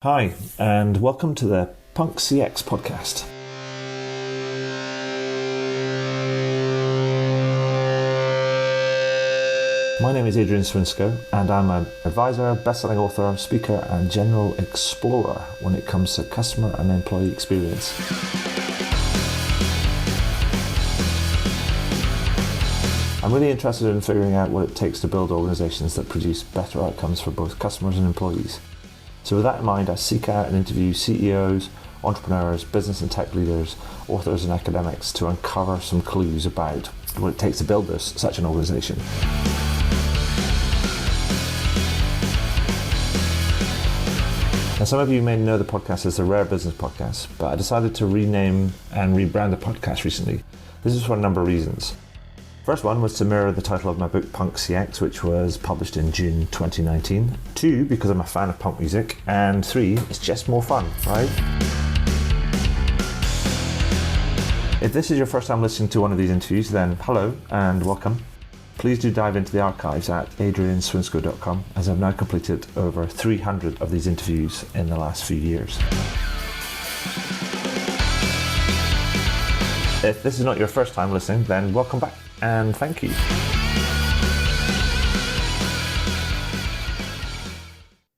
Hi, and welcome to the Punk CX podcast. My name is Adrian Swinsko, and I'm an advisor, best-selling author, speaker, and general explorer when it comes to customer and employee experience. I'm really interested in figuring out what it takes to build organizations that produce better outcomes for both customers and employees. So with that in mind, I seek out and interview CEOs, entrepreneurs, business and tech leaders, authors and academics to uncover some clues about what it takes to build such an organization. Now, some of you may know the podcast as the Rare Business Podcast, but I decided to rename and rebrand the podcast recently. This is for a number of reasons. First one was to mirror the title of my book Punk CX, which was published in June 2019. 2, because I'm a fan of punk music. And 3, it's just more fun, right? If this is your first time listening to one of these interviews, then hello and welcome. Please do dive into the archives at adrianswinsko.com, as I've now completed over 300 of these interviews in the last few years. If this is not your first time listening, then welcome back and thank you.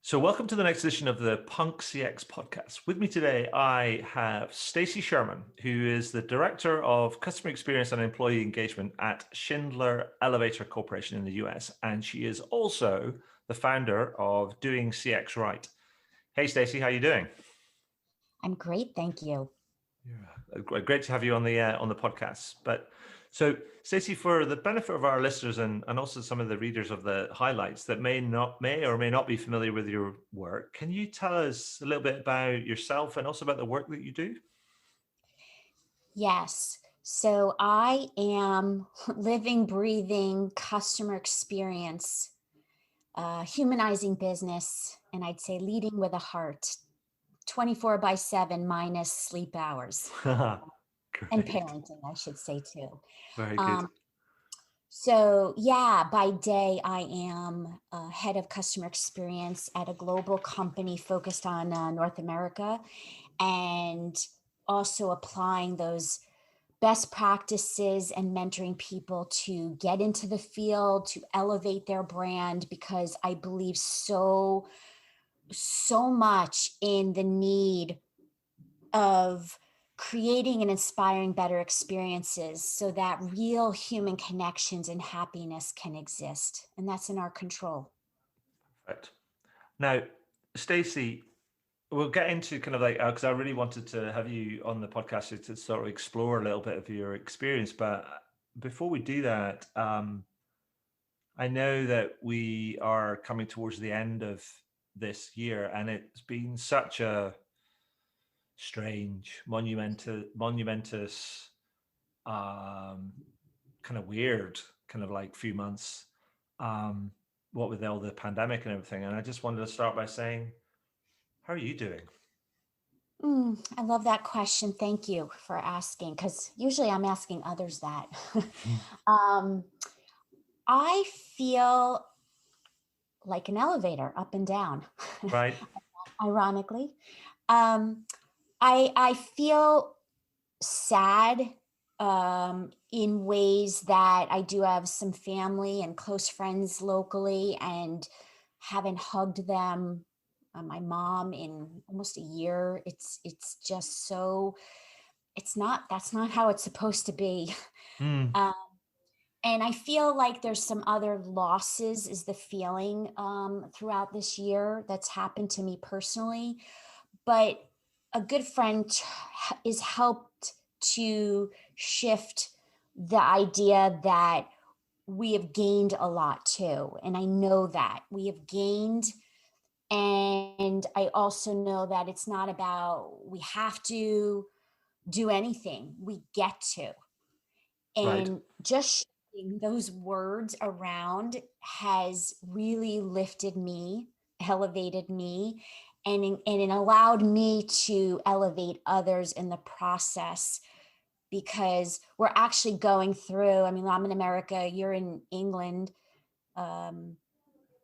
So welcome to the next edition of the Punk CX podcast. With me today, I have Stacy Sherman, who is the Director of Customer Experience and Employee Engagement at Schindler Elevator Corporation in the US. And she is also the founder of Doing CX Right. Hey, Stacy, how are you doing? I'm great, thank you. Yeah, great to have you on the podcast. But so, Stacey, for the benefit of our listeners and also some of the readers of the highlights that may or may not be familiar with your work, can you tell us a little bit about yourself and also about the work that you do? Yes. So I am living, breathing customer experience, humanizing business, and I'd say leading with a heart, 24/7 minus sleep hours and Great. parenting, I should say too. Very good. Um, So yeah, by day I am head of customer experience at a global company focused on North America, and also applying those best practices and mentoring people to get into the field, to elevate their brand, because I believe so much in the need of creating and inspiring better experiences so that real human connections and happiness can exist. And that's in our control. Right. Now, Stacey, we'll get into kind of like, because I really wanted to have you on the podcast to sort of explore a little bit of your experience. But before we do that, I know that we are coming towards the end of this year, and it's been such a strange, monumentous, kind of weird, kind of like few months, what with all the pandemic and everything. And I just wanted to start by saying, how are you doing? I love that question. Thank you for asking, because usually I'm asking others that. um, I feel like an elevator up and down, Right. ironically. Um, I feel sad in ways that I do have some family and close friends locally and haven't hugged them, my mom, in almost a year. It's just so, that's not how it's supposed to be. Mm, Um, and I feel like there's some other losses is the feeling throughout this year that's happened to me personally. But a good friend is helped to shift the idea that we have gained a lot too. And I know that we have gained. And I also know that it's not about we have to do anything, we get to. right. And just shifting those words around has really lifted me, elevated me, and it allowed me to elevate others in the process, because we're actually going through, I mean, I'm in America, you're in England. Um,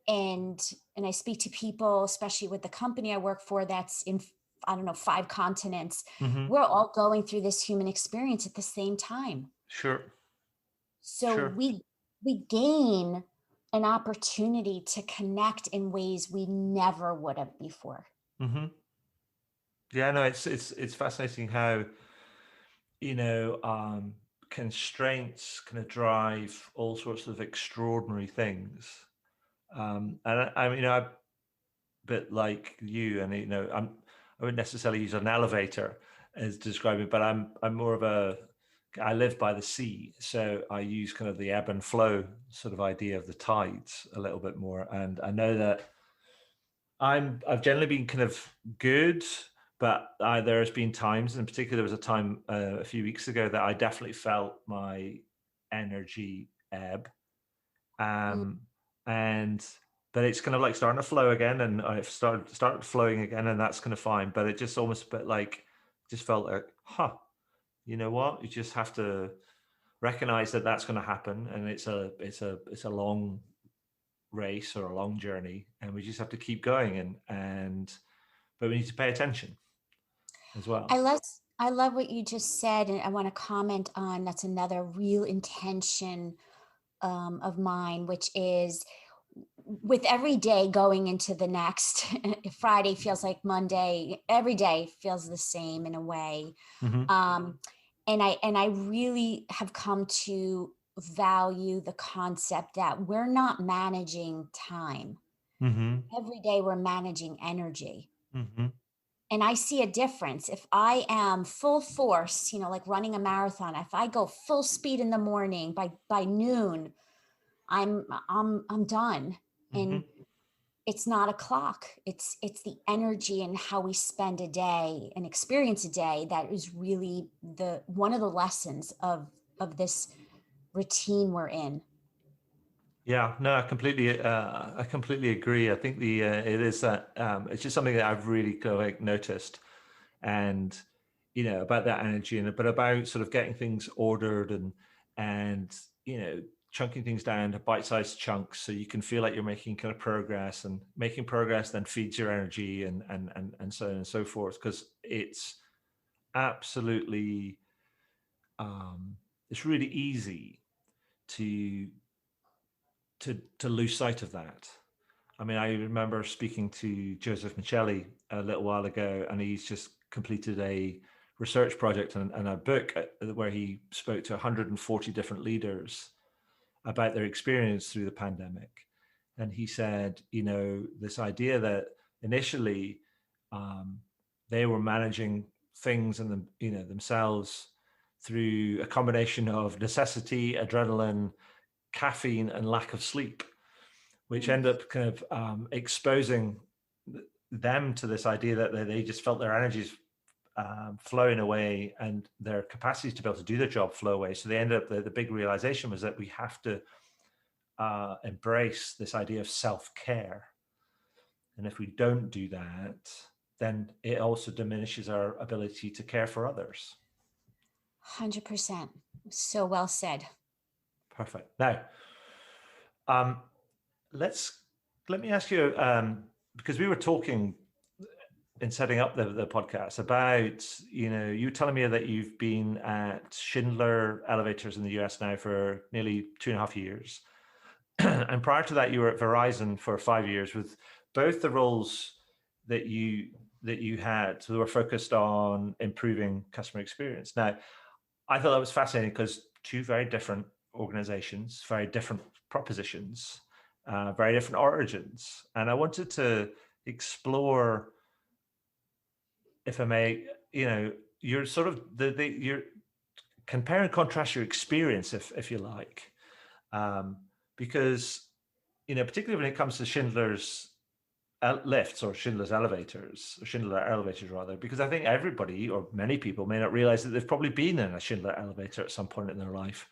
and I speak to people, especially with the company I work for, that's in, I don't know, 5 continents. Hmm. We're all going through this human experience at the same time. Sure. So Sure. we gain an opportunity to connect in ways we never would have before. Hmm. Yeah, no, it's fascinating how, you know, constraints kind of drive all sorts of extraordinary things. And I mean, I bit like you, and I wouldn't necessarily use an elevator as describing, but I'm more of a I live by the sea, so I use kind of the ebb and flow sort of idea of the tides a little bit more, and I know that I've generally been kind of good, but there has been times, in particular, there was a time a few weeks ago that I definitely felt my energy ebb, Mm. um, and but it's kind of like starting to flow again, and I've started flowing again, and that's kind of fine. But it just almost a bit like just felt like, huh, you know what? You just have to recognize that that's going to happen, and it's a long race or a long journey, and we just have to keep going, and but we need to pay attention as I well. love I love what you just said, and I want to comment on that's another real intention of mine, which is with every day going into the next. Friday feels like Monday. Every day feels the same in a way. Hmm. Um, and I really have come to value the concept that we're not managing time. Hmm. Every day we're managing energy. Hmm. And I see a difference. If I am full force, like running a marathon, if I go full speed in the morning, by noon, I'm done. And Hmm. it's not a clock. It's the energy and how we spend a day and experience a day that is really the one of the lessons of this routine we're in. Yeah, no, I completely agree. I think it is that it's just something that I've really kind of like noticed, and about that energy, but about sort of getting things ordered, and chunking things down to bite-sized chunks so you can feel like you're making kind of progress, and making progress then feeds your energy, and so on and so forth, because absolutely um, it's really easy to to lose sight of that. I mean, I remember speaking to Joseph Michelli a little while ago, and he's just completed a research project and a book where he spoke to 140 different leaders about their experience through the pandemic. And he said, this idea that initially um, they were managing things and themselves through a combination of necessity, adrenaline, caffeine, and lack of sleep, which Mm. end up kind of exposing them to this idea that they just felt their energies flowing away, and their capacity to be able to do their job flow away. So they ended up, the big realization was that we have to embrace this idea of self-care. And if we don't do that, then it also diminishes our ability to care for others. 100%. So well said. Perfect. Now, um, let's let me ask you, because we were talking in setting up the podcast about, you were telling me that you've been at Schindler Elevators in the US now for nearly 2.5 years. And prior to that, you were at Verizon for 5 years, with both the roles that you had. So they were focused on improving customer experience. Now, I thought that was fascinating because two very different organizations, very different propositions, very different origins. And I wanted to explore, if I may, you're sort of you're compare and contrast your experience, if you like, um, because particularly when it comes to Schindler's lifts, or Schindler's elevators, or Schindler elevators rather, because I think everybody, or many people, may not realize that they've probably been in a Schindler elevator at some point in their life.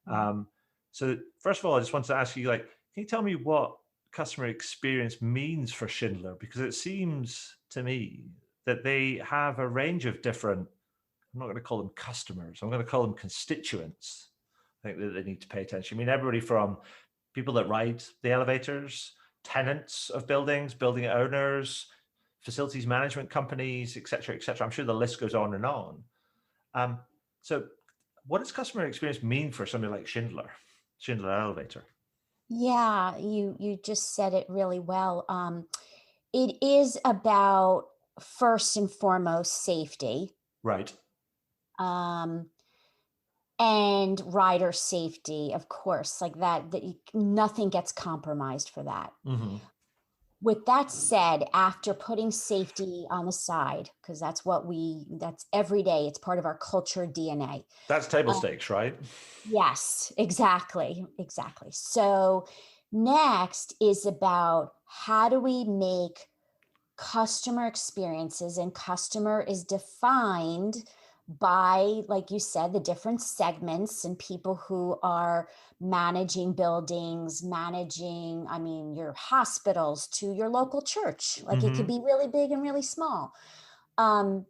Mm. Um, so first of all, I just wanted to ask you, like, can you tell me what customer experience means for Schindler? Because it seems to me that they have a range of different, I'm not going to call them customers, I'm going to call them constituents. I think that they need to pay attention. I mean, everybody from people that ride the elevators tenants of buildings, building owners, facilities management companies, et cetera, et cetera. I'm sure the list goes on and on. Um, so what does customer experience mean for somebody like Schindler Elevator? Yeah, you just said it really well. It is about first and foremost safety, Right. um, and rider safety, of course, like nothing gets compromised for that. Hmm. With that said, after putting safety on the side, because that's every day, it's part of our culture DNA. That's table stakes, right? Yes, exactly. Exactly. So next is about how do we make customer experiences, and customer is defined by, like you said, the different segments and people who are managing buildings, managing, I mean, your hospitals to your local church. Like it could Hmm. be really big and really small. Um,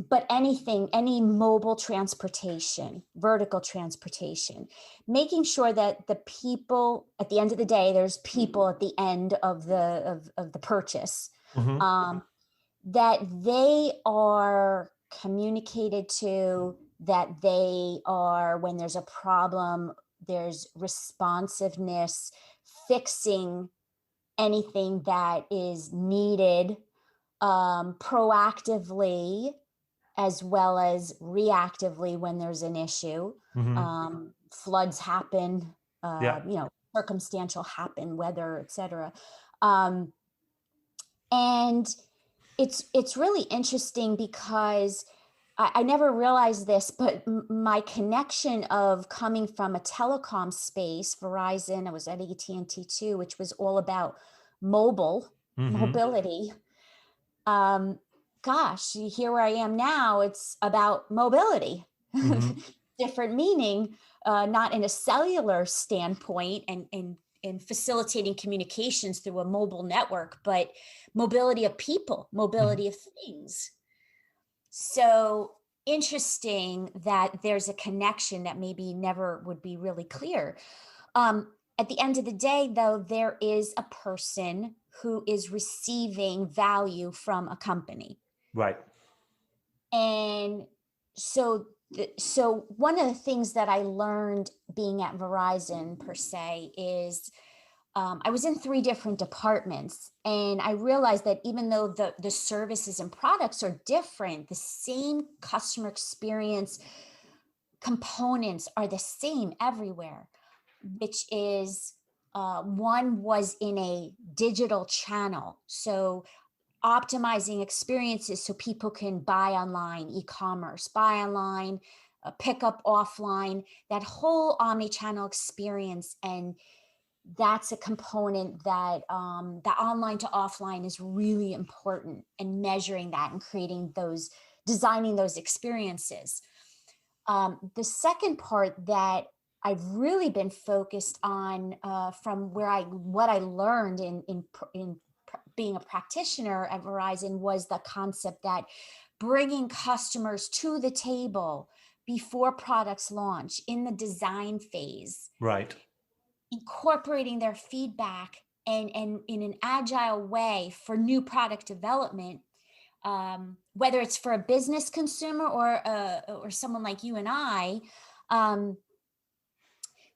but anything, any mobile transportation, vertical transportation, making sure that the people at the end of the day, there's people at the end of the purchase, Hmm. um, that they are communicated to, that they are, when there's a problem, there's responsiveness, fixing anything that is needed, proactively as well as reactively when there's an issue. Hmm. Floods happen, Yeah. circumstantial happen, weather, etc. Um, and it's really interesting because I never realized this, but my connection of coming from a telecom space, Verizon, I was at AT&T too, which was all about Hmm. mobility. um, Gosh, here where I am now, it's about mobility, Hmm. different meaning, not in a cellular standpoint and facilitating communications through a mobile network, but mobility of people, Hmm. mobility of things. So interesting that there's a connection that maybe never would be really clear. Um, at the end of the day, though, there is a person who is receiving value from a company. Right. And so one of the things that I learned being at Verizon per se is, I was in three different departments, and I realized that even though the services and products are different, the same customer experience components are the same everywhere, which is, one was in a digital channel. So optimizing experiences so people can buy online, e-commerce, buy online, pick up offline, that whole omni-channel experience. And that's a component that, the online to offline is really important, and measuring that and creating those, designing those experiences. The second part that I've really been focused on, from where what I learned in being a practitioner at Verizon, was the concept that bringing customers to the table before products launch, in the design phase, Right. incorporating their feedback, and in an agile way for new product development, whether it's for a business consumer or someone like you and I. Um,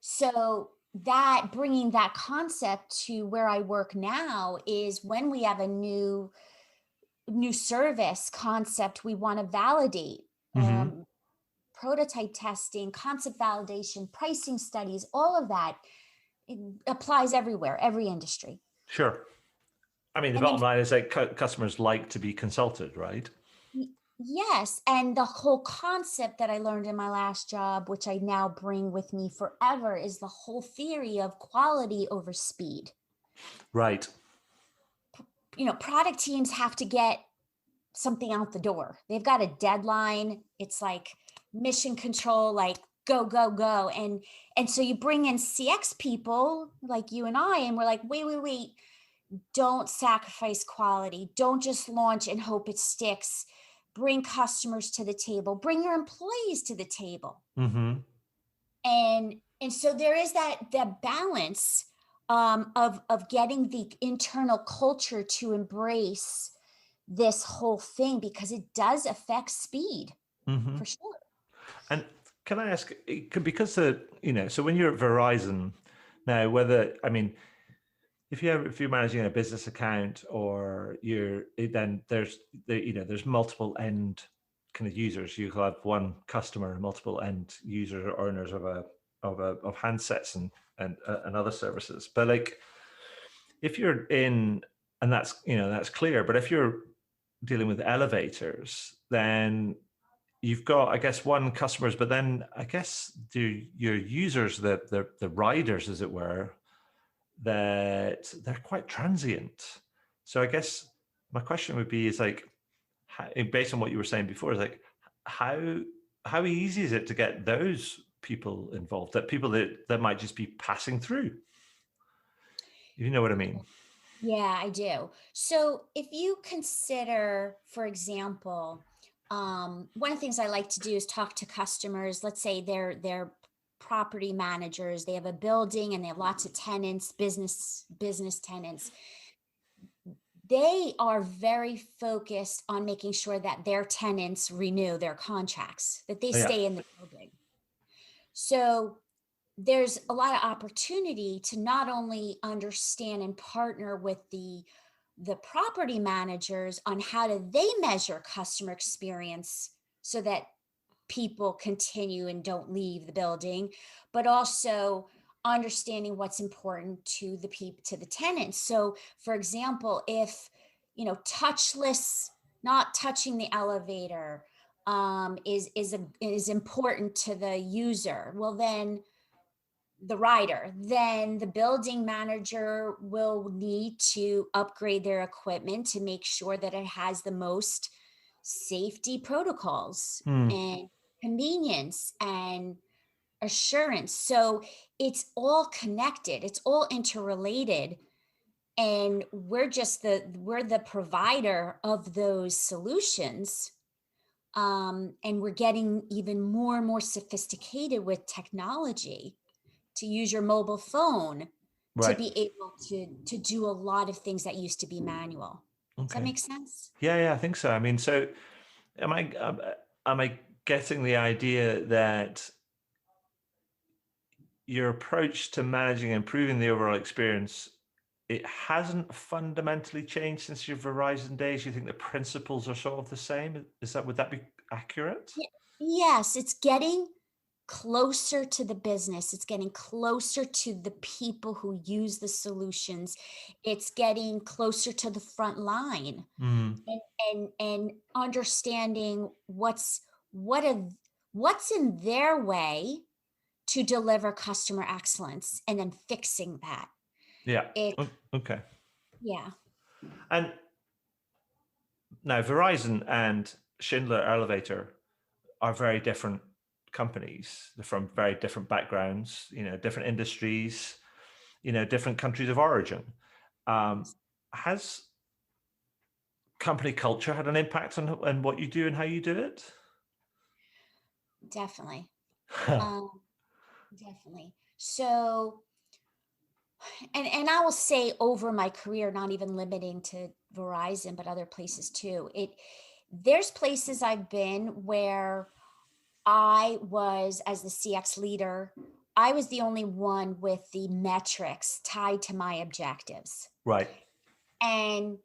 so that, bringing that concept to where I work now, is when we have a new service concept we want to validate, Hmm. prototype testing, concept validation, pricing studies, all of that, it applies everywhere, every industry. Sure. I mean, the And then bottom line is that customers like to be consulted, right? yes, and the whole concept that I learned in my last job, which I now bring with me forever, is the whole theory of quality over speed. Right. Product teams have to get something out the door. They've got a deadline. It's like mission control, like go, go, go. And so you bring in CX people like you and I, and we're like, wait, wait, wait. Don't sacrifice quality. Don't just launch and hope it sticks. Bring customers to the table. Bring your employees to the table. Hmm. And so there is that balance of getting the internal culture to embrace this whole thing, because it does affect speed Hmm. for sure. And can I ask, because so when you're at Verizon now, whether, I mean, if you're managing a business account, or then there's multiple end kind of users. You could have one customer and multiple end users or owners of handsets and other services. But like, if you're in, and that's clear. But if you're dealing with elevators, then you've got, I guess, one customers, but then I guess your users, the riders, as it were, that they're quite transient. So I guess my question would be is like, based on what you were saying before, is like, how how easy is it to get those people involved? That people that might just be passing through. You know what I mean? Yeah, I do. So if you consider, for example, one of the things I like to do is talk to customers. Let's say they're property managers. They have a building and they have lots of tenants, business tenants. They are very focused on making sure that their tenants renew their contracts, that they Yeah. stay in the building. So there's a lot of opportunity to not only understand and partner with the property managers on how do they measure customer experience so that people continue and don't leave the building, but also understanding what's important to the people, to the tenants. So for example, if touchless, not touching the elevator, is important to the user, well then the rider, then the building manager will need to upgrade their equipment to make sure that it has the most safety protocols Hmm. and convenience and assurance. So it's all connected, it's all interrelated. And we're the provider of those solutions. And we're getting even more and more sophisticated with technology to use your mobile phone to Right. be able to do a lot of things that used to be manual. Does that Okay. make sense? Yeah, I think so. I mean, so am I um, am I getting the idea that your approach to managing and improving the overall experience, it hasn't fundamentally changed since your Verizon days? You think the principles are sort of the same? Would that be accurate? Ye- Yes, it's getting closer to the business. It's getting closer to the people who use the solutions. It's getting closer to the front line, Mm, and understanding what a what's in their way to deliver customer excellence, and then fixing that. yeah. It Okay. Yeah. And now Verizon and Schindler Elevator are very different companies. They're from very different backgrounds, different industries, different countries of origin. Um, has company culture had an impact on what you do and how you do it? Definitely. Um, Definitely. So, and I will say over my career, not even limiting to Verizon, but other places too. There's places I've been where I was, as the CX leader, I was the only one with the metrics tied to my objectives. Right. And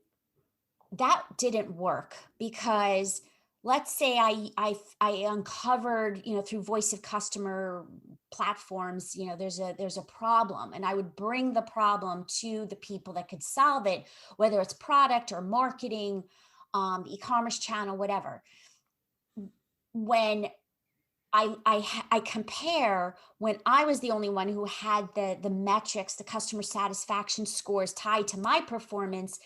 that didn't work because let's say I uncovered, through voice of customer platforms, there's a problem, and I would bring the problem to the people that could solve it, whether it's product or marketing, the e-commerce channel, whatever. When I compare when I was the only one who had the metrics, the customer satisfaction scores tied to my performance,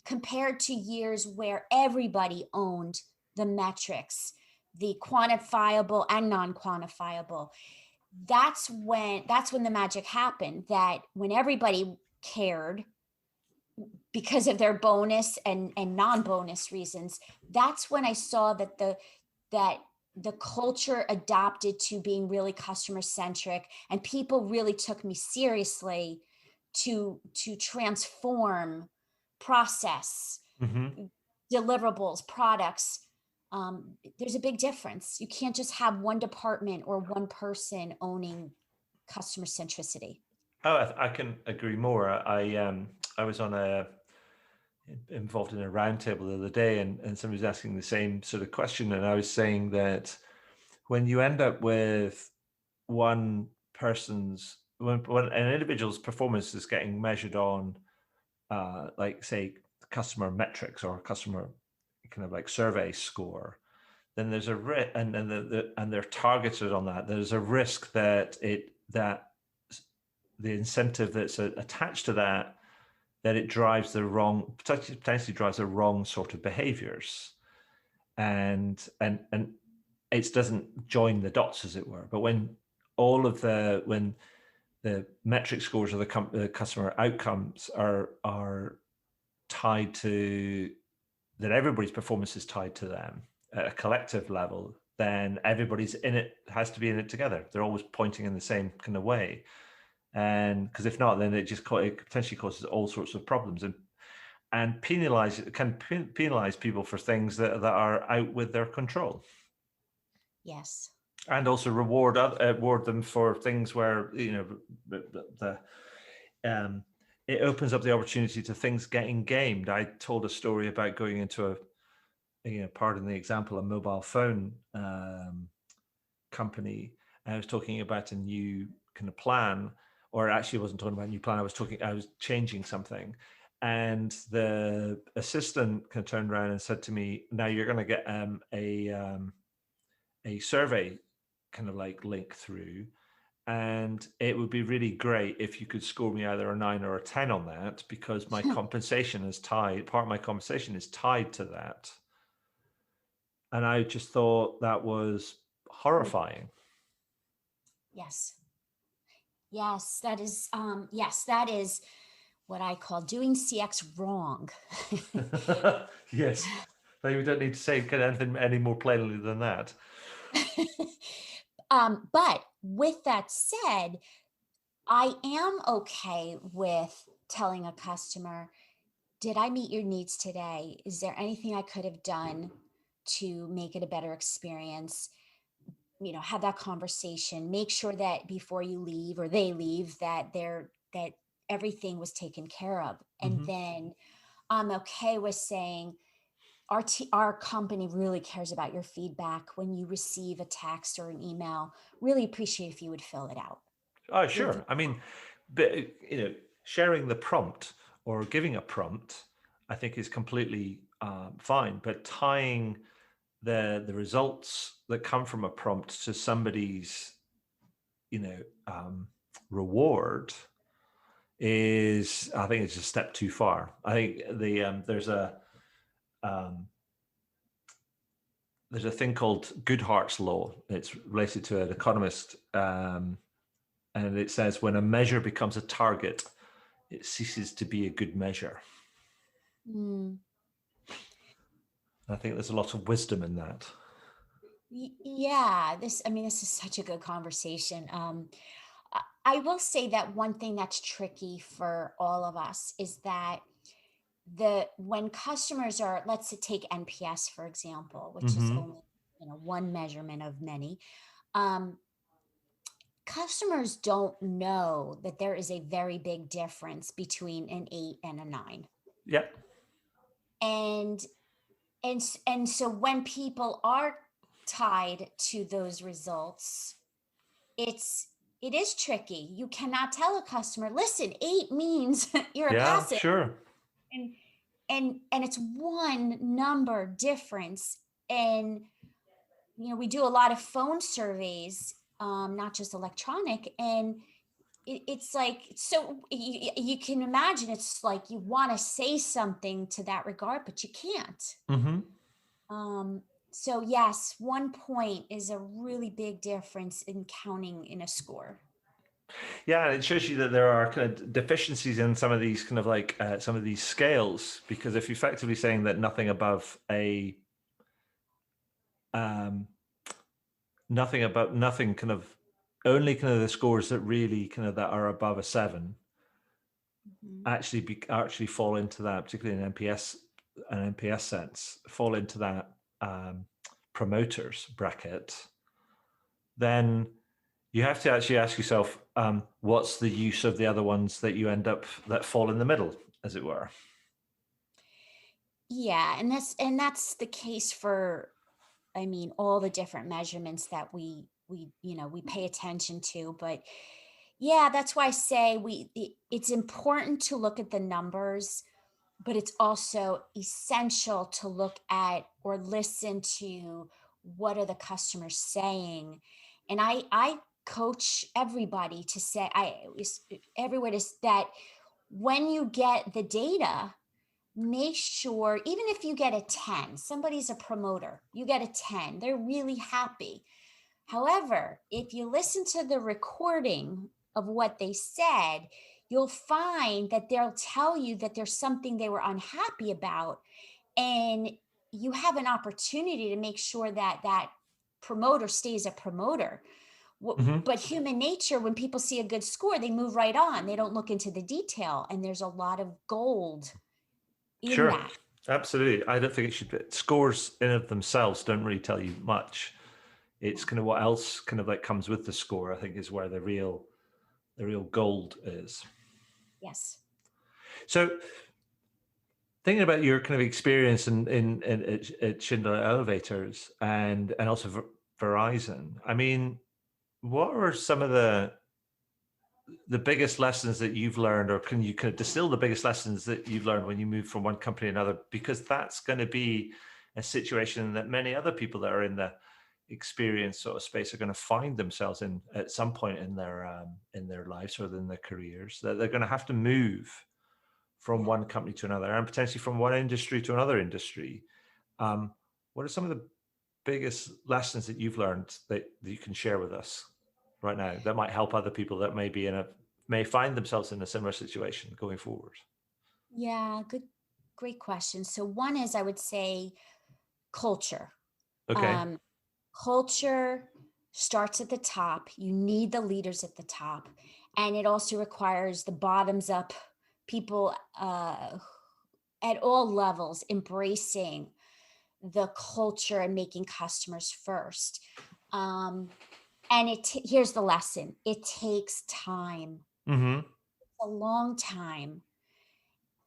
compared to years where everybody owned the metrics, the quantifiable and non-quantifiable. That's when the magic happened, that when everybody cared because of their bonus and non-bonus reasons, that's when I saw that the culture adopted to being really customer centric, and people really took me seriously to transform, process, Hmm. deliverables, products. There's a big difference. You can't just have one department or one person owning customer centricity. Oh, I can agree more. I was on a involved in a roundtable the other day, and somebody was asking the same sort of question, and I was saying that when you end up with one person's when an individual's performance is getting measured on like say customer metrics or customer kind of like survey score, then there's a risk, and they're targeted on that. There's a risk that the incentive that's attached to that it drives the wrong, potentially drives the wrong sort of behaviors, and it doesn't join the dots, as it were. But when the metric scores of the customer outcomes are tied to that, everybody's performance is tied to them at a collective level, then everybody's in it, has to be in it together. They're always pointing in the same kind of way. And because if not, then it potentially causes all sorts of problems, and penalize people for things that are out with their control, Yes. and also reward them for things where the it opens up the opportunity to things getting gamed. I told a story about going into pardon the example, a mobile phone company. And I was talking about a new kind of plan, or actually I wasn't talking about a new plan. I was changing something. And the assistant kind of turned around and said to me, now you're going to get a survey kind of like link through. And it would be really great if you could score me either a 9 or a 10 on that, because my compensation is tied, part of my compensation is tied to that. And I just thought that was horrifying. Yes. Yes, that is what I call doing CX wrong. Yes. Maybe we don't need to say anything any more plainly than that. But with that said, I am okay with telling a customer, did I meet your needs today? Is there anything I could have done to make it a better experience? Have that conversation, make sure that before you leave or they leave, that everything was taken care of. And Hmm. then I'm okay with saying, our company really cares about your feedback. When you receive a text or an email, really appreciate if you would fill it out. Oh, Review. sure. I mean, but sharing the prompt or giving a prompt, I think is completely fine. But tying the results that come from a prompt to somebody's, you know, um, reward is, I think it's a step too far. I think um, there's a thing called Goodhart's law. It's related to an economist, and it says when a measure becomes a target, it ceases to be a good measure. Mm. I think there's a lot of wisdom in that. Yeah, this is such a good conversation. I will say that one thing that's tricky for all of us is that when customers are, let's say, take NPS for example, which is Hmm. only one measurement of many. um, Customers don't know that there is a very big difference between an 8 and a 9. Yeah. And so when people are tied to those results, it is tricky. You cannot tell a customer, listen, 8 means you're a Yeah. passive. Sure. And it's one number difference. And we do a lot of phone surveys, not just electronic, and it's like, so you can imagine, it's like you want to say something to that regard, but you can't. Hmm. um so yes, 1 point is a really big difference in counting in a score. Yeah, and it shows you that there are kind of deficiencies in some of these kind of like some of these scales, because if you're effectively saying that um, nothing kind of only kind of the scores that really kind of that are above a 7 Mhm. actually fall into that, particularly in an NPS sense, fall into that promoters bracket, then you have to actually ask yourself, what's the use of the other ones that you end up that fall in the middle, as it were. Yeah, and that's the case for, I mean, all the different measurements that we pay attention to. But yeah, that's why I say it's important to look at the numbers, but it's also essential to look at or listen to what are the customers saying. And I coach everybody to say, everyone is that when you get the data, make sure, even if you get a 10, somebody's a promoter, you get a 10, they're really happy. However, if you listen to the recording of what they said, you'll find that they'll tell you that there's something they were unhappy about. And you have an opportunity to make sure that that promoter stays a promoter. Hmm. But human nature, when people see a good score, they move right on. They don't look into the detail. And there's a lot of gold in Sure, that. absolutely. I don't think it should be. Scores in of themselves don't really tell you much. It's kind of what else kind of like comes with the score, I think, is where the real gold is. Yes. So thinking about your kind of experience at Schindler Elevators and also Verizon, I mean, what are some of the biggest lessons that you've learned, or can you kind of distill the biggest lessons that you've learned when you move from one company to another? Because that's going to be a situation that many other people that are in the experience sort of space are going to find themselves in at some point in their lives or in their careers. That they're going to have to move from Yeah. one company to another and potentially from one industry to another industry. Um, what are some of the biggest lessons that you've learned that you can share with us right now that might help other people that may find themselves in a similar situation going forward? Yeah. Great question. So, one is, I would say, culture. Okay. Um, Culture starts at the top. You need the leaders at the top. And it also requires the bottoms up people at all levels embracing the culture and making customers first. Um, and here's the lesson: it takes time, Mm-hmm. a long time.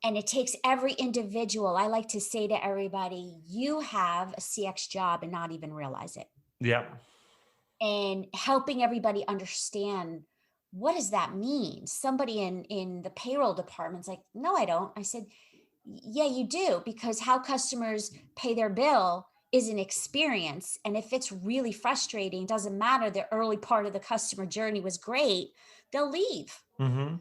And it takes every individual. I like to say to everybody, you have a CX job and not even realize it. Yeah. And helping everybody understand, what does that mean? Somebody in the payroll department's like, no, I don't. I said, yeah, you do, because how customers pay their bill is an experience. And if it's really frustrating, doesn't matter, the early part of the customer journey was great, they'll leave. Mm-hmm.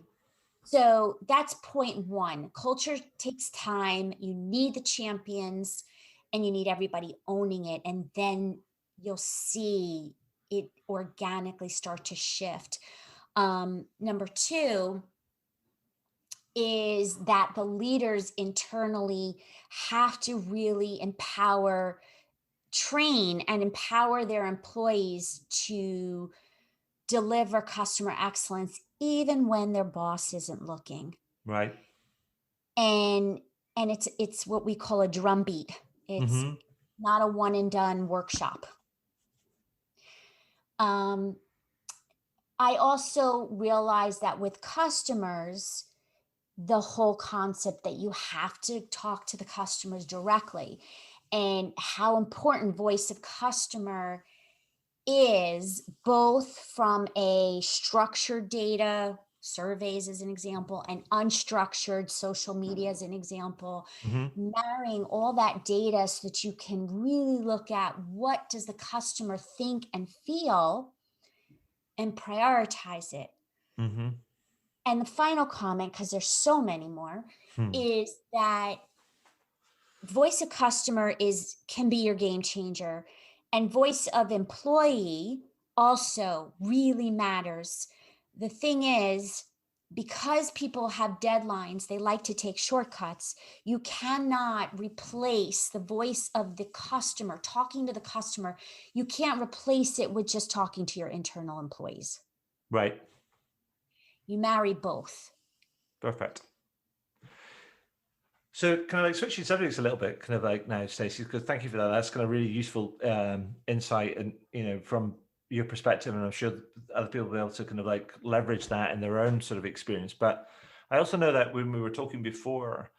So that's point one. Culture takes time. You need the champions and you need everybody owning it. And then you'll see it organically start to shift. Number two is that the leaders internally have to really train and empower their employees to deliver customer excellence, even when their boss isn't looking. Right. and it's what we call a drumbeat. It's Mm-hmm. not a one and done workshop. um, I also realize that with customers, the whole concept that you have to talk to the customers directly, and how important voice of customer is, both from a structured data, surveys as an example, and unstructured social media as an example. Mm-hmm. Marrying all that data so that you can really look at, what does the customer think and feel, and prioritize it. Mm-hmm. And the final comment, because there's so many more, Hmm. is that voice of customer is can be your game changer, and voice of employee also really matters. The thing is, because people have deadlines, they like to take shortcuts. You cannot replace the voice of the customer, talking to the customer. You can't replace it with just talking to your internal employees. Right. You marry both. Perfect. So kind of like switching subjects a little bit, kind of like now, Stacey, because thank you for that. That's kind of really useful insight, and from your perspective, and I'm sure other people will be able to kind of like leverage that in their own sort of experience. But I also know that when we were talking before,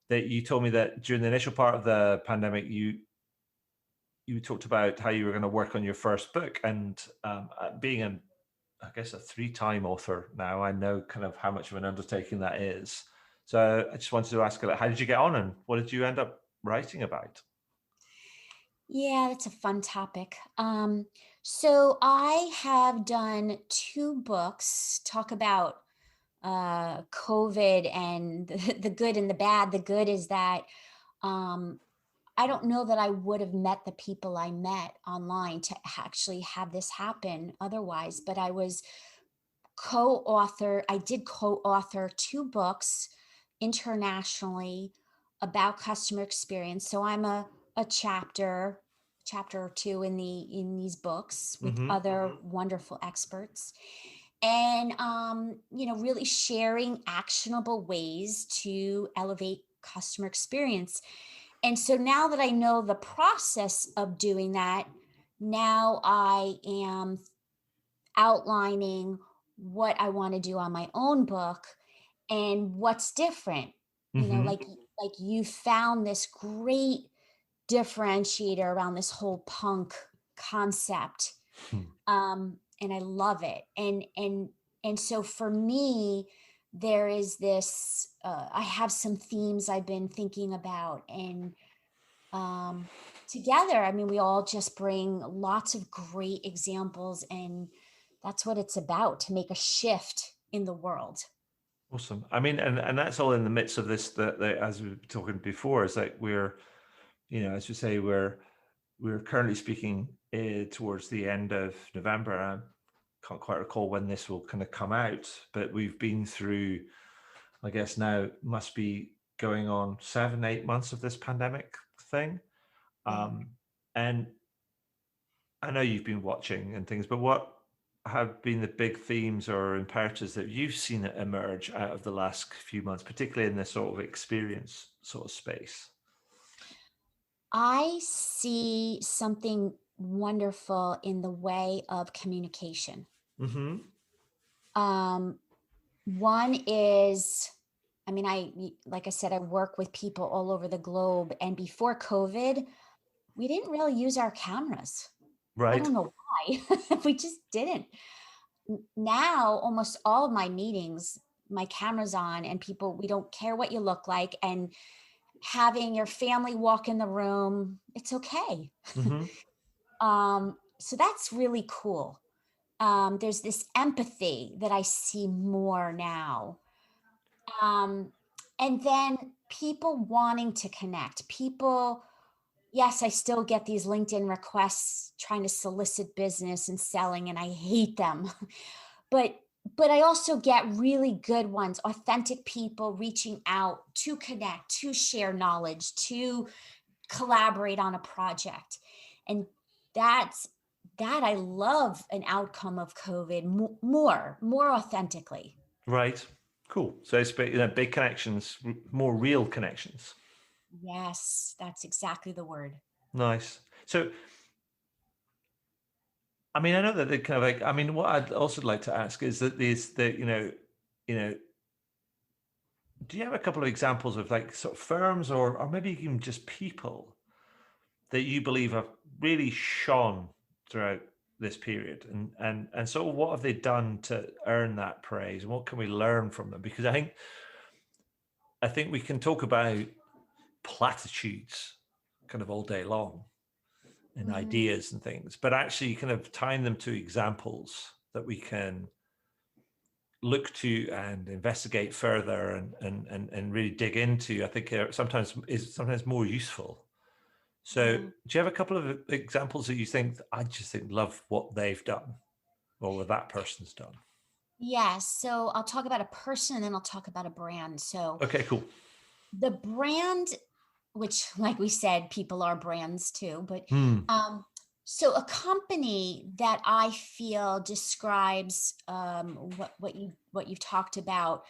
that you told me that during the initial part of the pandemic, you talked about how you were going to work on your first book, and being an I guess a three-time author now, I know kind of how much of an undertaking that is. So I just wanted to ask, like, how did you get on, and what did you end up writing about? Yeah, that's a fun topic. So I have done two books talk about COVID and the good and the bad. The good is that um, I don't know that I would have met the people I met online to actually have this happen otherwise, but I did co-author two books internationally about customer experience. So I'm a chapter or two in these books with Hmm. other wonderful experts. And really sharing actionable ways to elevate customer experience. And so now that I know the process of doing that, now I am outlining what I want to do on my own book and what's different. You know, Hmm. like you found this great differentiator around this whole punk concept. And I love it. And so for me, there is this I have some themes I've been thinking about, and um together, I mean, we all just bring lots of great examples, and that's what it's about, to make a shift in the world. Awesome. I mean, and that's all in the midst of this. That as we were talking before, is like we're, as you say, we're currently speaking towards the end of November. I can't quite recall when this will kind of come out, but we've been through, I guess now must be going on 7, 8 months of this pandemic thing. Yeah. Um, and I know you've been watching and things, but what have been the big themes or imperatives that you've seen emerge out of the last few months, particularly in this sort of experience sort of space? I see something wonderful in the way of communication. Hmm. Um, One is, I mean, like I said, I work with people all over the globe. And before COVID, we didn't really use our cameras. I Right. don't know why. We just didn't. Now, almost all of my meetings, my camera's on, and we don't care what you look like. And having your family walk in the room, it's okay. Hmm. So that's really cool. There's this empathy that I see more now. Um, and then people wanting to connect. Yes, I still get these LinkedIn requests trying to solicit business and selling, and I hate them. But I also get really good ones, authentic people reaching out to connect, to share knowledge, to collaborate on a project. And that's that I love an outcome of COVID more authentically. Right. Cool. So it's big connections, more real connections. Yes, that's exactly the word. Nice. So, I mean, I know that they kind of like. I mean, what I'd also like to ask is that these, the you know, do you have a couple of examples of like sort of firms or maybe even just people that you believe have really shone throughout this period, and so what have they done to earn that praise, and what can we learn from them? Because I think we can talk about platitudes kind of all day long and Mhm. ideas and things, but actually kind of tying them to examples that we can look to and investigate further and really dig into, I think sometimes more useful. So, Yeah. do you have a couple of examples that you think I just think love what they've done or what that person's done? Yeah, so I'll talk about a person and then I'll talk about a brand. So Okay, cool. the brand, which like we said, people are brands too, but Hmm. um so a company that I feel describes what you've talked about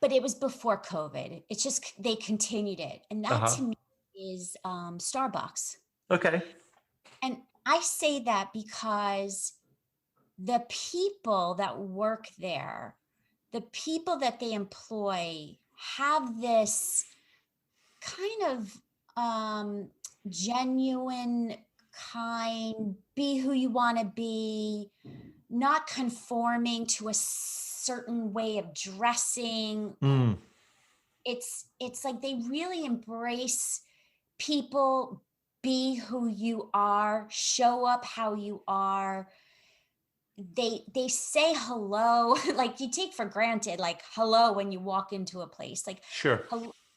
but it was before COVID. It's just they continued it, and that Uh-huh. to me is Starbucks. Okay. And I say that because the people that work there, the people that they employ, have this kind of genuine, kind, be who you want to be, not conforming to a certain way of dressing. Mm. It's like they really embrace people, be who you are, show up how you are. They say hello, like you take for granted, like hello when you walk into a place, like Sure.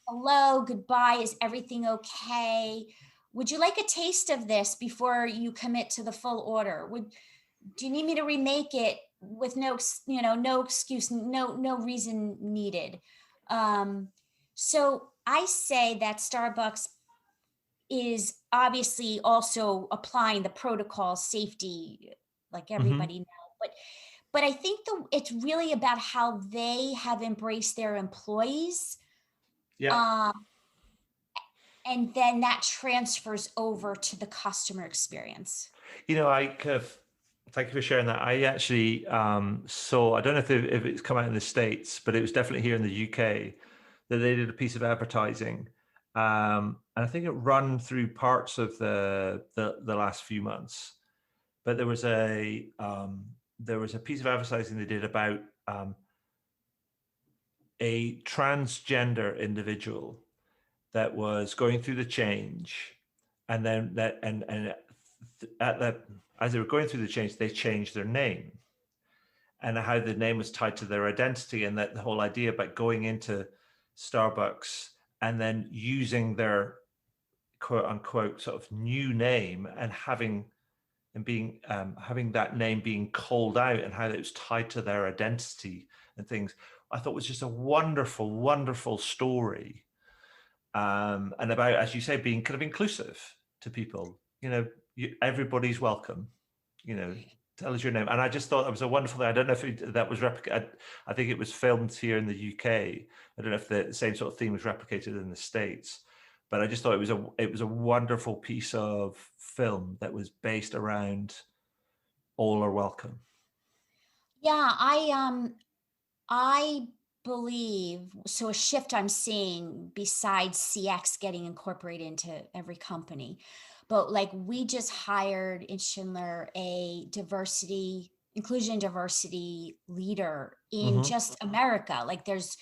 hello, goodbye, is everything okay? Would you like a taste of this before you commit to the full order? Do you need me to remake it with no excuse, no reason needed? Um, so I say that Starbucks is obviously also applying the protocol safety, like Hmm. everybody now. But I think it's really about how they have embraced their employees, Yeah. um, and then that transfers over to the customer experience. I kind of thank you for sharing that. I actually saw, I don't know if it's come out in the States, but it was definitely here in the UK that they did a piece of advertising. And I think it run through parts of the last few months. But there was a piece of advertising they did about a transgender individual that was going through the change, and then that and at that as they were going through the change, they changed their name, and how the name was tied to their identity, and that the whole idea about going into Starbucks and then using their quote unquote sort of new name and being having that name being called out, and how it was tied to their identity and things, I thought was just a wonderful, wonderful story. And about, as you say, being kind of inclusive to people. Everybody's welcome. You know, tell us your name. And I just thought that was a wonderful thing. I don't know if that was replicated. I think it was filmed here in the UK. I don't know if the same sort of theme was replicated in the States, but I just thought it was a wonderful piece of film that was based around all are welcome. Yeah, I believe so. A shift I'm seeing besides CX getting incorporated into every company, but like we just hired in Schindler a inclusion diversity leader in Hmm. just America. Like there's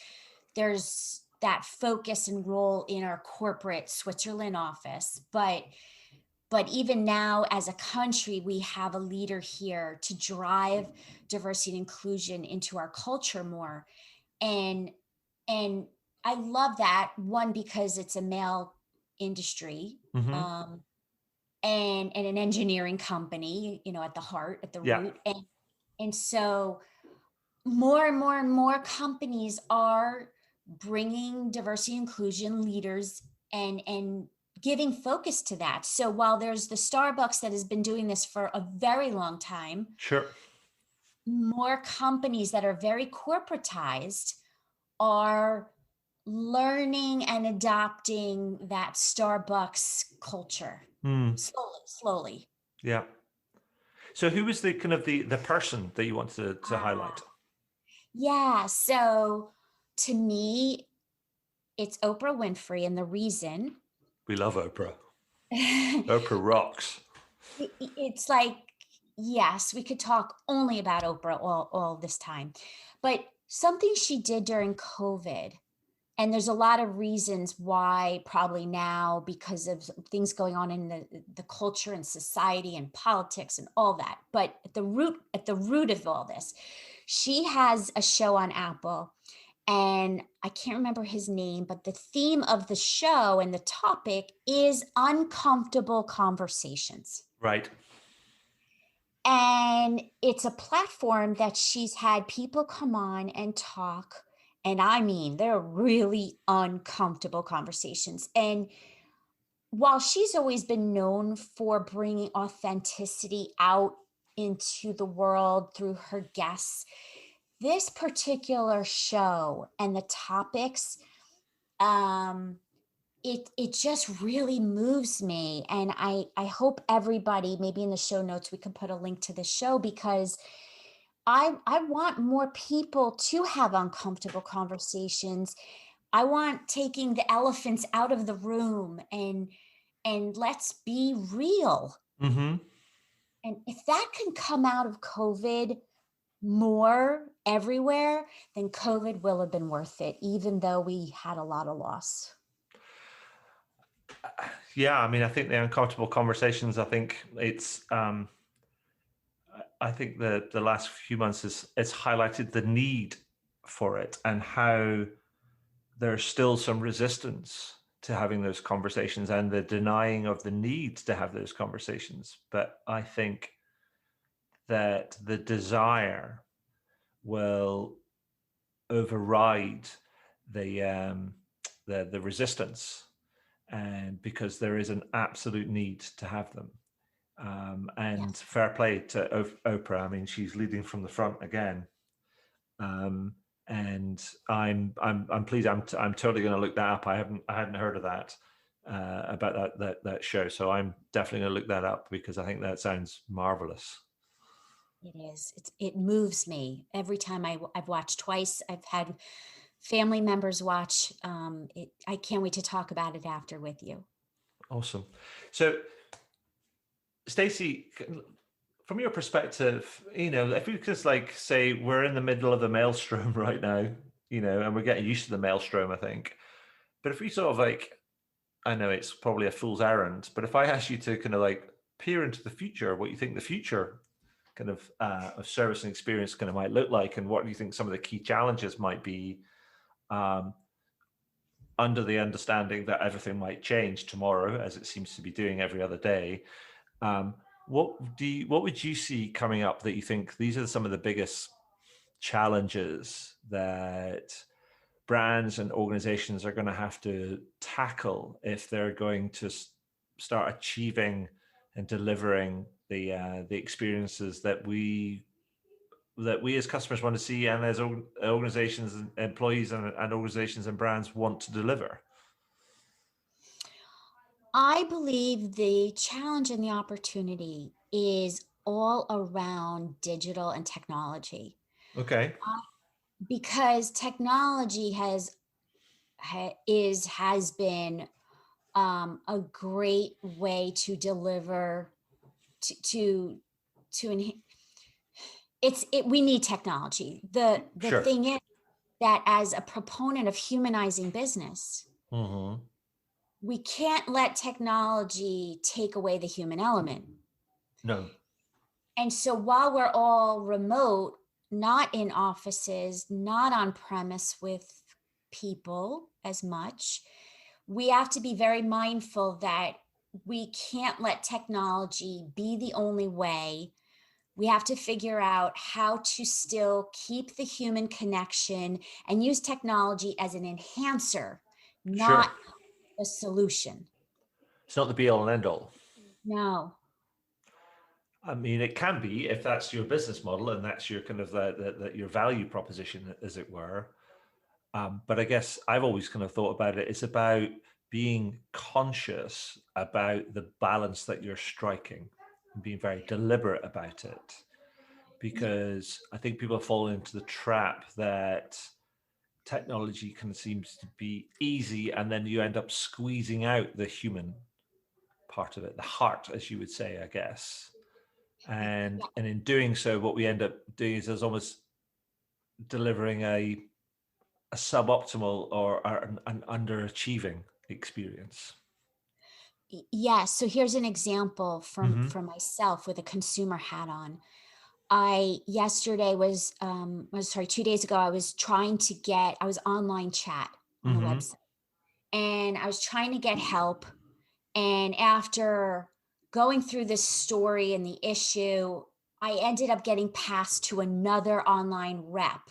that focus and role in our corporate Switzerland office, but even now as a country we have a leader here to drive diversity and inclusion into our culture more. And and I love that one because it's a male industry, Hmm. um and an engineering company, at the heart, at the Yeah. root. And so more and more and more companies are bringing diversity inclusion leaders and giving focus to that. So while there's the Starbucks that has been doing this for a very long time, Sure. more companies that are very corporatized are learning and adopting that Starbucks culture Mm. slowly. Yeah. So who was the kind of the person that you want to highlight? Ah, yeah. So to me, it's Oprah Winfrey, and the reason We love Oprah. it, Oprah rocks. it's like, yes, we could talk only about Oprah all this time, but something she did during COVID. And there's a lot of reasons why, probably now, because of things going on in the culture and society and politics and all that. But at the root of all this, she has a show on Apple, and I can't remember his name, but the theme of the show and the topic is uncomfortable conversations. Right. And it's a platform that she's had people come on and talk. And I mean, they're really uncomfortable conversations. And while she's always been known for bringing authenticity out into the world through her guests, this particular show and the topics, um, it just really moves me. And I hope everybody, maybe in the show notes, we can put a link to the show, because I want more people to have uncomfortable conversations. I want taking the elephants out of the room, and let's be real. Hmm. And if that can come out of COVID more everywhere, then COVID will have been worth it, even though we had a lot of loss. Yeah, I mean, I think the uncomfortable conversations, I think I think the last few months is it's highlighted the need for it, and how there's still some resistance to having those conversations, and the denying of the need to have those conversations. But I think that the desire will override the the resistance, and because there is an absolute need to have them. And Yes. fair play to Oprah. I mean, she's leading from the front again. Um, and I'm pleased. I'm totally going to look that up. I hadn't heard of that, about that show. So I'm definitely going to look that up, because I think that sounds marvelous. It is. It moves me every time I've watched twice. I've had family members watch. I can't wait to talk about it after with you. Awesome. So, Stacey, from your perspective, if we just like say we're in the middle of the maelstrom right now, and we're getting used to the maelstrom, I think. But if we sort of like, I know it's probably a fool's errand, but if I ask you to kind of like peer into the future, what you think the future kind of service and experience kind of might look like, and what do you think some of the key challenges might be, um, under the understanding that everything might change tomorrow, as it seems to be doing every other day. Um, what would you see coming up that you think these are some of the biggest challenges that brands and organizations are going to have to tackle if they're going to start achieving and delivering the experiences that we as customers want to see, and as organizations and employees and organizations and brands want to deliver? I believe the challenge and the opportunity is all around digital and technology, Okay. because technology has been a great way to deliver to to enhance. We need technology. The Sure. thing is that, as a proponent of humanizing business, Hmm. we can't let technology take away the human element. No. And so while we're all remote, not in offices, not on premise with people as much, we have to be very mindful that we can't let technology be the only way. We have to figure out how to still keep the human connection and use technology as an enhancer, Sure. not a solution. It's not the be all and end all. No. I mean, it can be if that's your business model and that's your kind of your value proposition, as it were. But I guess I've always kind of thought about it. It's about being conscious about the balance that you're striking and being very deliberate about it. Because I think people fall into the trap that technology kind of seems to be easy, and then you end up squeezing out the human part of it, the heart, as you would say, I guess. And in doing so, what we end up doing is there's almost delivering a suboptimal or an underachieving experience. Yes. So here's an example Hmm. from myself with a consumer hat on. I yesterday was sorry, 2 days ago, I was online chat on a Hmm. website, and I was trying to get help. And after going through this story and the issue, I ended up getting passed to another online rep,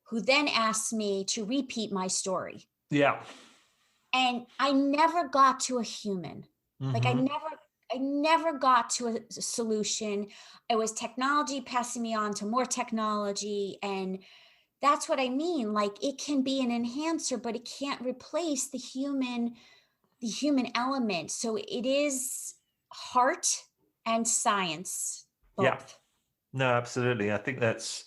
who then asked me to repeat my story. Yeah. And I never got to a human. Like, Hmm. I never got to a solution. It was technology passing me on to more technology. And that's what I mean. Like it can be an enhancer, but it can't replace the human element. So it is heart and science, Yeah, both. no, absolutely. I think that's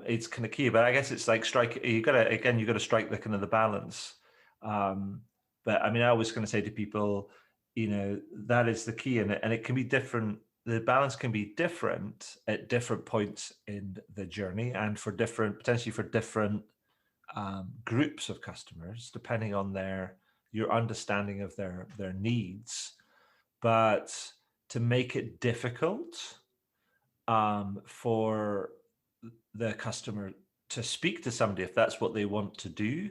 it's kind of key, but I guess it's like you gotta strike the kind of the balance. Um, but I mean, I always going to say to people, that is the key, and it can be different. The balance can be different at different points in the journey, and for potentially for different groups of customers, depending on your understanding of their needs. But to make it difficult for the customer to speak to somebody if that's what they want to do,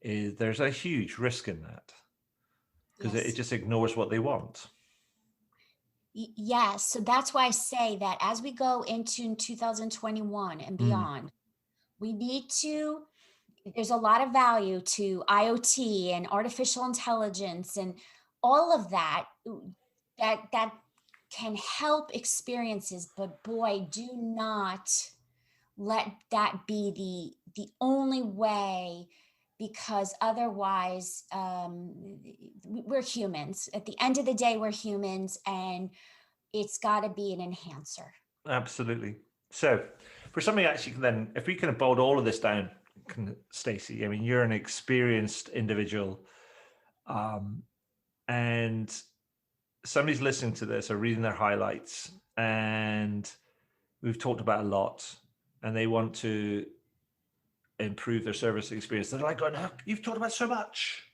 there's a huge risk in that because it Yes. just ignores what they want. Yes. So that's why I say that as we go into 2021 and Mm, beyond, we need to, there's a lot of value to IoT and artificial intelligence and all of that that can help experiences, but boy, do not let that be the only way, because otherwise we're humans. At the end of the day, we're humans, and it's got to be an enhancer. absolutely. So, for something actually, then, if we kind of boiled all of this down, Stacey, I mean, you're an experienced individual, um, and somebody's listening to this or reading their highlights, and we've talked about a lot, and they want to improve their service experience. They're like going, "Oh, you've talked about so much.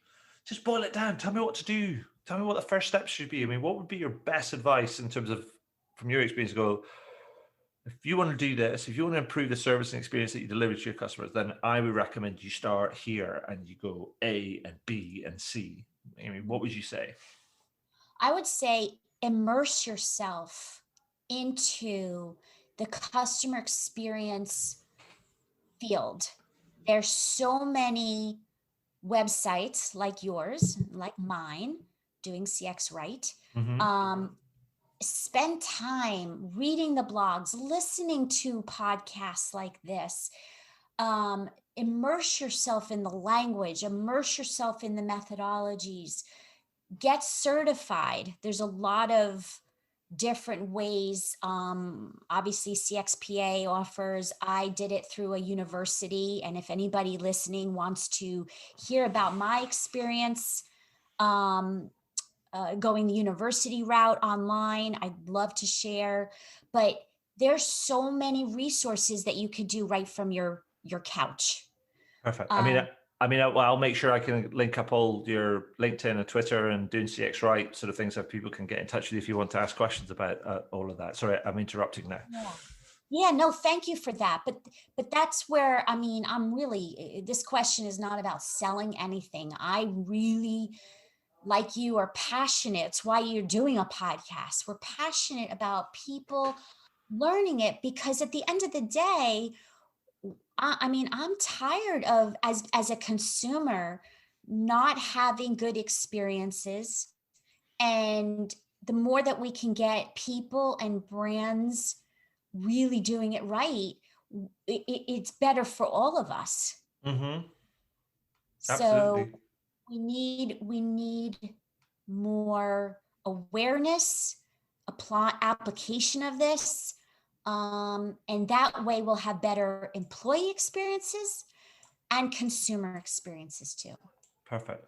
Just boil it down. Tell me what to do. Tell me what the first steps should be." I mean, what would be your best advice in terms of, from your experience, go, if you want to do this, if you want to improve the service and experience that you deliver to your customers, then I would recommend you start here and you go A and B and C. I mean, what would you say? I would say immerse yourself into the customer experience field. There's so many websites like yours, like mine, doing CX right. Mm-hmm. Um, Spend time reading the blogs, listening to podcasts like this. Immerse yourself in the language, immerse yourself in the methodologies, get certified. There's a lot of different ways. Obviously, CXPA offers. I did it through a university. And if anybody listening wants to hear about my experience, um, going the university route online, I'd love to share. But there's so many resources that you could do right from your couch. Perfect. Um, Well, I'll make sure I can link up all your LinkedIn and Twitter and doing CX right sort of things so people can get in touch with you if you want to ask questions about all of that. Sorry, I'm interrupting now. yeah. Yeah, no, thank you for that. But that's where, I mean, I'm really, this question is not about selling anything. I really, like you, are passionate. It's why you're doing a podcast. We're passionate about people learning it, because at the end of the day, I mean, I'm tired of, as a consumer, not having good experiences. And the more that we can get people and brands really doing it right, it's better for all of us. Mm-hmm. So Absolutely. we need more awareness, application of this, and that way we'll have better employee experiences and consumer experiences too. Perfect.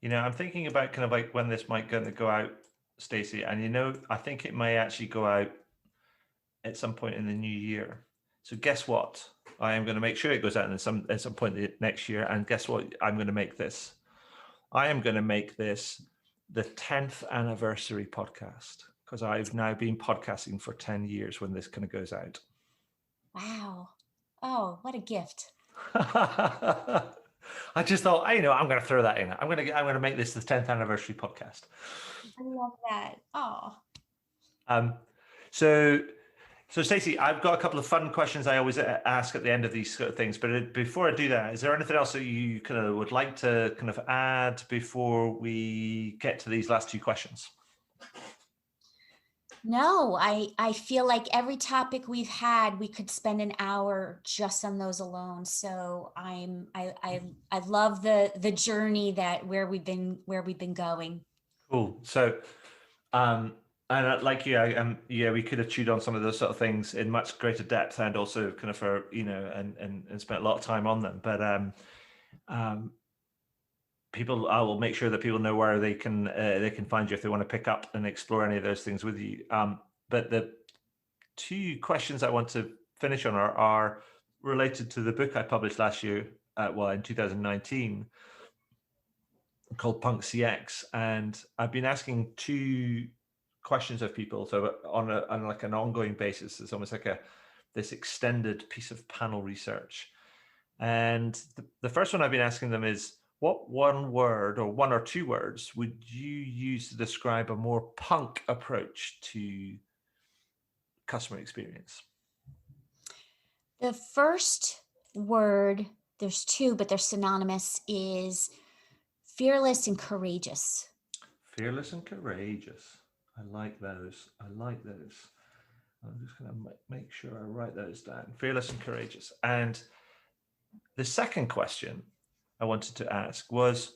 I'm thinking about kind of like when this might going to go out, Stacey, and I think it may actually go out at some point in the new year. So guess what? I am going to make sure it goes out at some point next year. And guess what? I'm going to make this. I am going to make this the 10th anniversary podcast, because I've now been podcasting for 10 years when this kind of goes out. Wow. Oh, what a gift. I just thought, I'm going to throw that in. I'm going to make this the 10th anniversary podcast. I love that. Oh. Um, so Stacey, I've got a couple of fun questions I always ask at the end of these sort of things. But before I do that, is there anything else that you kind of would like to kind of add before we get to these last two questions? No, I feel like every topic we've had, we could spend an hour just on those alone. So I love the journey that where we've been going. Cool. So, um, and like you, yeah, we could have chewed on some of those sort of things in much greater depth, and also kind of for and spent a lot of time on them. But um, people, I will make sure that people know where they can find you if they want to pick up and explore any of those things with you. But the two questions I want to finish on are related to the book I published last year, in 2019, called Punk CX, and I've been asking two questions of people, so on like an ongoing basis. It's almost like this extended piece of panel research. And the first one I've been asking them is, what one word or one or two words would you use to describe a more punk approach to customer experience? The first word, there's two, but they're synonymous, is fearless and courageous. Fearless and courageous. I like those. I like those. I'm just going to make sure I write those down. Fearless and courageous. And the second question I wanted to ask was,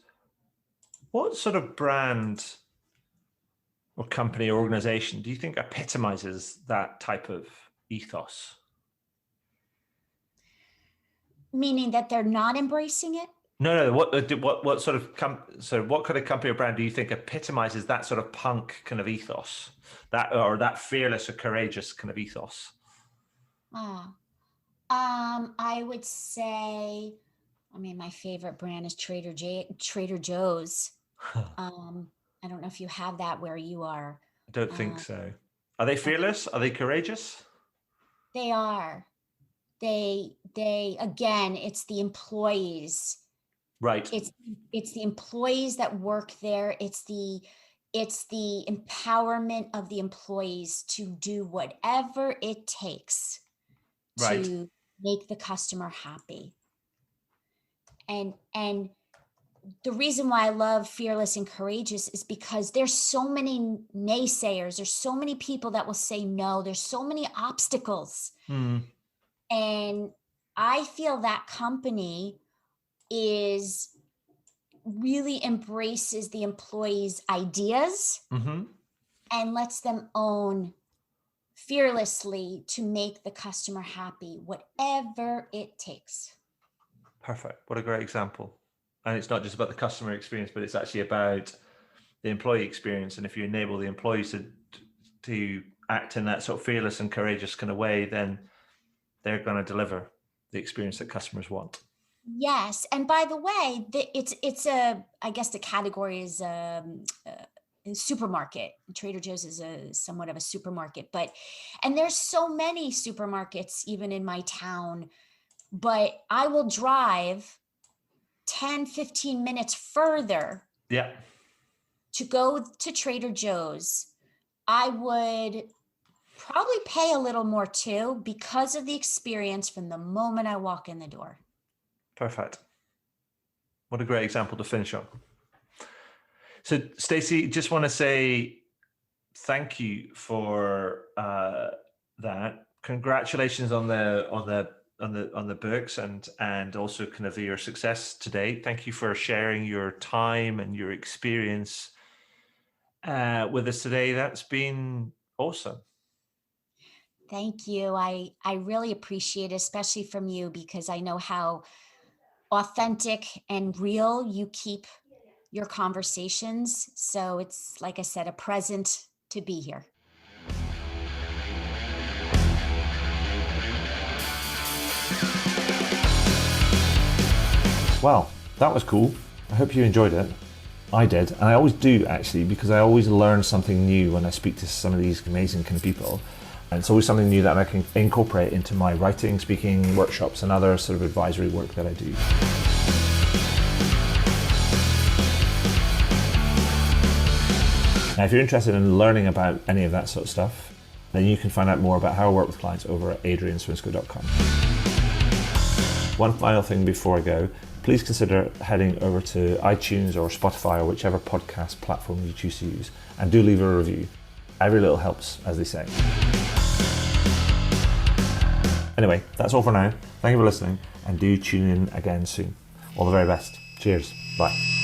what sort of brand or company or organization do you think epitomizes that type of ethos? Meaning that they're not embracing it? No. What sort of what kind of company or brand do you think epitomizes that sort of punk kind of ethos, that fearless or courageous kind of ethos? Ah, I would say, I mean, my favorite brand is Trader Joe's. I don't know if you have that where you are. I don't think Uh, so. Are they okay, fearless? Are they courageous? they are. They again, it's the employees. Right. It's it's the employees that work there. It's the empowerment of the employees to do whatever it takes Right. to make the customer happy. And the reason why I love fearless and courageous is because there's so many naysayers. There's so many people that will say no. There's so many obstacles. Mm. And I feel that company is really embraces the employees' ideas Mm-hmm. and lets them own fearlessly to make the customer happy, whatever it takes. Perfect. What a great example. And it's not just about the customer experience, but it's actually about the employee experience. And if you enable the employees to act in that sort of fearless and courageous kind of way, then they're going to deliver the experience that customers want. Yes, and by the way, it's a, I guess the category is a supermarket. Trader Joe's is a somewhat of a supermarket, but and there's so many supermarkets even in my town, but I will drive 10, 15 minutes further Yeah. to go to Trader Joe's. I would probably pay a little more too because of the experience from the moment I walk in the door. Perfect. What a great example to finish on. So, Stacy, just want to say thank you for that. Congratulations on the books and also kind of your success today. Thank you for sharing your time and your experience with us today. That's been awesome. Thank you. I really appreciate it, especially from you, because I know how authentic and real you keep your conversations. So it's, like I said, a present to be here. Well, that was cool. I hope you enjoyed it. I did, and I always do actually, because I always learn something new when I speak to some of these amazing kind of people. And it's always something new that I can incorporate into my writing, speaking, workshops, and other sort of advisory work that I do. Now, if you're interested in learning about any of that sort of stuff, then you can find out more about how I work with clients over at adrianswinscoe.com. One final thing before I go, please consider heading over to iTunes or Spotify or whichever podcast platform you choose to use, and do leave a review. Every little helps, as they say. Anyway, that's all for now. Thank you for listening, and do tune in again soon. All the very best. Cheers. Bye.